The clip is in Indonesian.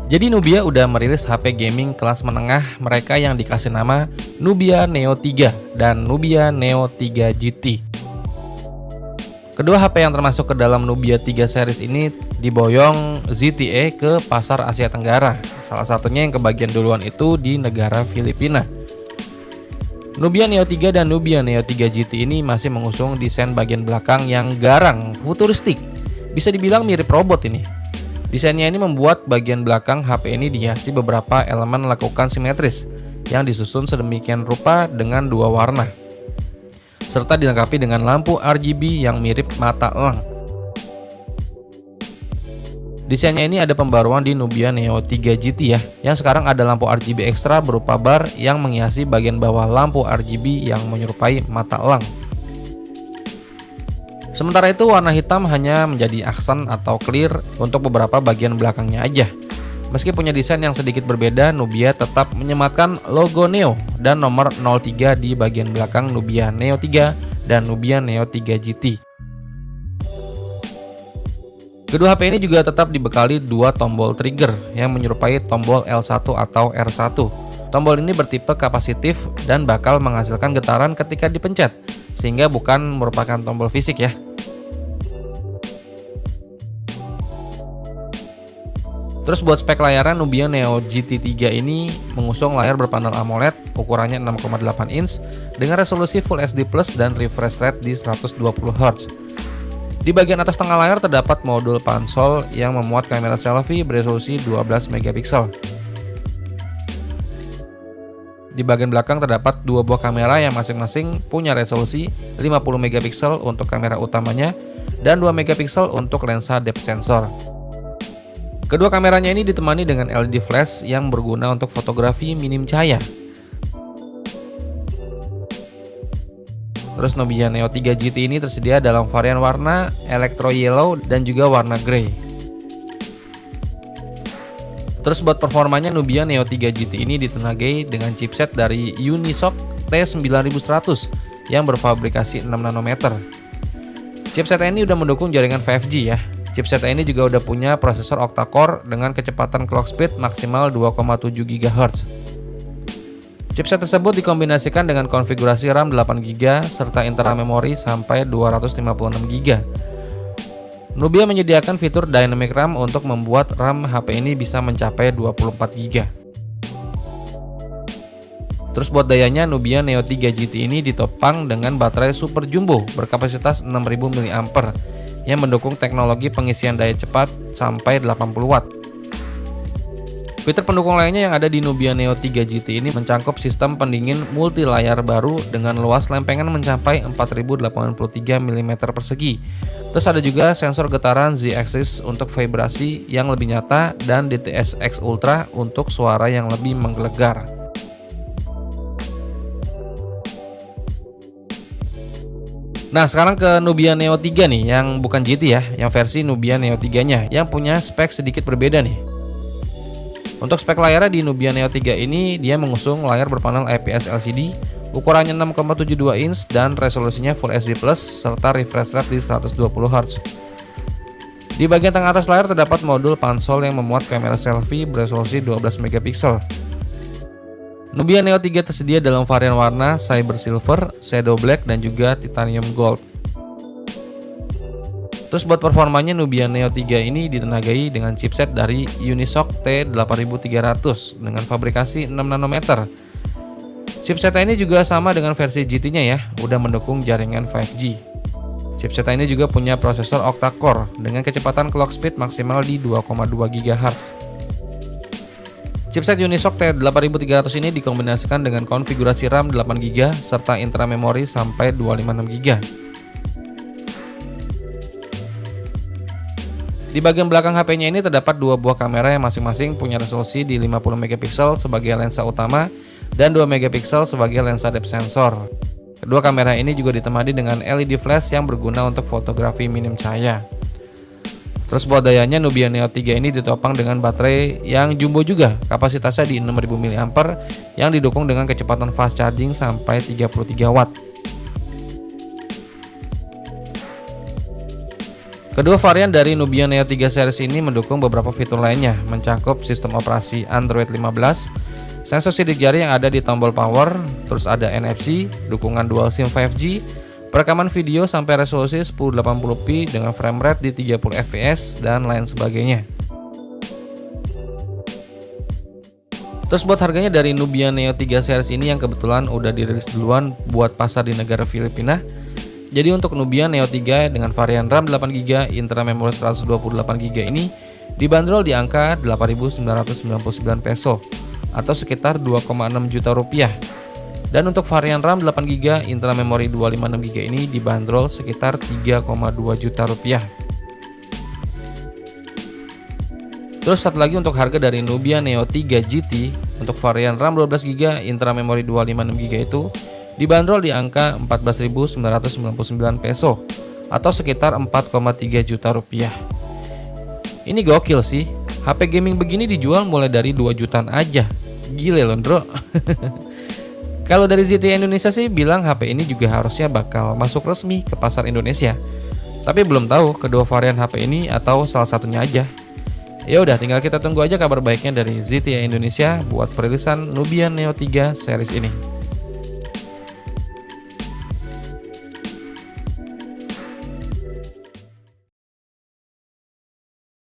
Jadi Nubia udah merilis HP gaming kelas menengah mereka yang dikasih nama Nubia Neo 3 dan Nubia Neo 3 GT. Kedua HP yang termasuk ke dalam Nubia 3 series ini diboyong ZTE ke pasar Asia Tenggara. Salah satunya yang kebagian duluan itu di negara Filipina. Nubia Neo 3 dan Nubia Neo 3 GT ini masih mengusung desain bagian belakang yang garang, futuristik. Bisa dibilang mirip robot ini. Desainnya ini membuat bagian belakang HP ini dihiasi beberapa elemen lekukan simetris yang disusun sedemikian rupa dengan dua warna, serta dilengkapi dengan lampu RGB yang mirip mata elang. Desainnya ini ada pembaruan di Nubia Neo 3 GT ya, yang sekarang ada lampu RGB ekstra berupa bar yang menghiasi bagian bawah lampu RGB yang menyerupai mata elang. Sementara itu warna hitam hanya menjadi aksen atau clear untuk beberapa bagian belakangnya aja. Meski punya desain yang sedikit berbeda, Nubia tetap menyematkan logo Neo dan nomor 03 di bagian belakang Nubia Neo 3 dan Nubia Neo 3 GT. Kedua HP ini juga tetap dibekali dua tombol trigger yang menyerupai tombol L1 atau R1. Tombol ini bertipe kapasitif dan bakal menghasilkan getaran ketika dipencet, sehingga bukan merupakan tombol fisik ya. Terus buat spek layaran, Nubia Neo GT3 ini mengusung layar berpanel AMOLED ukurannya 6,8 inch dengan resolusi Full HD Plus dan refresh rate di 120 Hz. Di bagian atas tengah layar terdapat modul pansol yang memuat kamera selfie beresolusi 12 megapiksel. Di bagian belakang terdapat dua buah kamera yang masing-masing punya resolusi 50 megapiksel untuk kamera utamanya dan 2 megapiksel untuk lensa depth sensor. Kedua kameranya ini ditemani dengan LED flash yang berguna untuk fotografi minim cahaya. Terus Nubia Neo 3 GT ini tersedia dalam varian warna electro yellow dan juga warna grey. Terus buat performanya, Nubia Neo 3 GT ini ditenagai dengan chipset dari Unisoc T9100 yang berfabrikasi 6 nanometer. Chipset ini udah mendukung jaringan 5G ya. Chipset ini juga udah punya prosesor octa-core dengan kecepatan clock speed maksimal 2,7 GHz. Chipset tersebut dikombinasikan dengan konfigurasi RAM 8GB serta internal memori sampai 256GB. Nubia menyediakan fitur Dynamic RAM untuk membuat RAM HP ini bisa mencapai 24GB. Terus buat dayanya, Nubia Neo 3 GT ini ditopang dengan baterai super jumbo berkapasitas 6000 mAh yang mendukung teknologi pengisian daya cepat sampai 80 Watt. Fitur pendukung lainnya yang ada di Nubia Neo 3 GT ini mencangkup sistem pendingin multi layar baru dengan luas lempengan mencapai 4083 mm persegi. Terus ada juga sensor getaran Z-axis untuk vibrasi yang lebih nyata dan DTS-X Ultra untuk suara yang lebih menggelegar. Nah, sekarang ke Nubia Neo 3 nih, yang bukan GT ya, yang versi Nubia Neo 3-nya yang punya spek sedikit berbeda nih. Untuk spek layarnya di Nubia Neo 3 ini, dia mengusung layar berpanel IPS LCD ukurannya 6,72 inch dan resolusinya Full HD Plus serta refresh rate di 120 Hz. Di bagian tengah atas layar terdapat modul pansol yang memuat kamera selfie beresolusi 12 megapiksel. Nubia Neo 3 tersedia dalam varian warna Cyber Silver, Shadow Black, dan juga Titanium Gold. Terus buat performanya, Nubia Neo 3 ini ditenagai dengan chipset dari Unisoc T8300 dengan fabrikasi 6 nanometer. Chipset ini juga sama dengan versi GT-nya ya, udah mendukung jaringan 5G. Chipset ini juga punya prosesor octa-core dengan kecepatan clock speed maksimal di 2,2 GHz. Chipset Unisoc T8300 ini dikombinasikan dengan konfigurasi RAM 8GB serta internal memori sampai 256GB. Di bagian belakang HP-nya ini terdapat dua buah kamera yang masing-masing punya resolusi di 50 megapiksel sebagai lensa utama dan 2 megapiksel sebagai lensa depth sensor. Kedua kamera ini juga ditemani dengan LED flash yang berguna untuk fotografi minim cahaya. Terus buat dayanya, Nubia Neo 3 ini ditopang dengan baterai yang jumbo juga, kapasitasnya di 6000 mAh yang didukung dengan kecepatan fast charging sampai 33 Watt. Kedua varian dari Nubia Neo 3 series ini mendukung beberapa fitur lainnya, mencakup sistem operasi Android 15, sensor sidik jari yang ada di tombol power, terus ada NFC, dukungan dual SIM 5G, perekaman video sampai resolusi 1080p dengan frame rate di 30 fps, dan lain sebagainya. Terus buat harganya dari Nubia Neo 3 series ini yang kebetulan udah dirilis duluan buat pasar di negara Filipina. Jadi untuk Nubia Neo 3 dengan varian RAM 8GB, Intra Memori 128GB ini dibanderol di angka 8.999 peso atau sekitar 2,6 juta rupiah. Dan untuk varian RAM 8GB, Intra Memori 256GB ini dibanderol sekitar 3,2 juta rupiah. Terus satu lagi untuk harga dari Nubia Neo 3 GT untuk varian RAM 12GB, Intra Memori 256GB itu dibanderol di angka 14.999 peso atau sekitar 4,3 juta rupiah. Ini gokil sih, HP gaming begini dijual mulai dari 2 jutaan aja. Gile loh bro. Kalau dari ZTE Indonesia sih bilang HP ini juga harusnya bakal masuk resmi ke pasar Indonesia. Tapi belum tahu kedua varian HP ini atau salah satunya aja. Ya udah, tinggal kita tunggu aja kabar baiknya dari ZTE Indonesia buat perilisan Nubia Neo 3 series ini.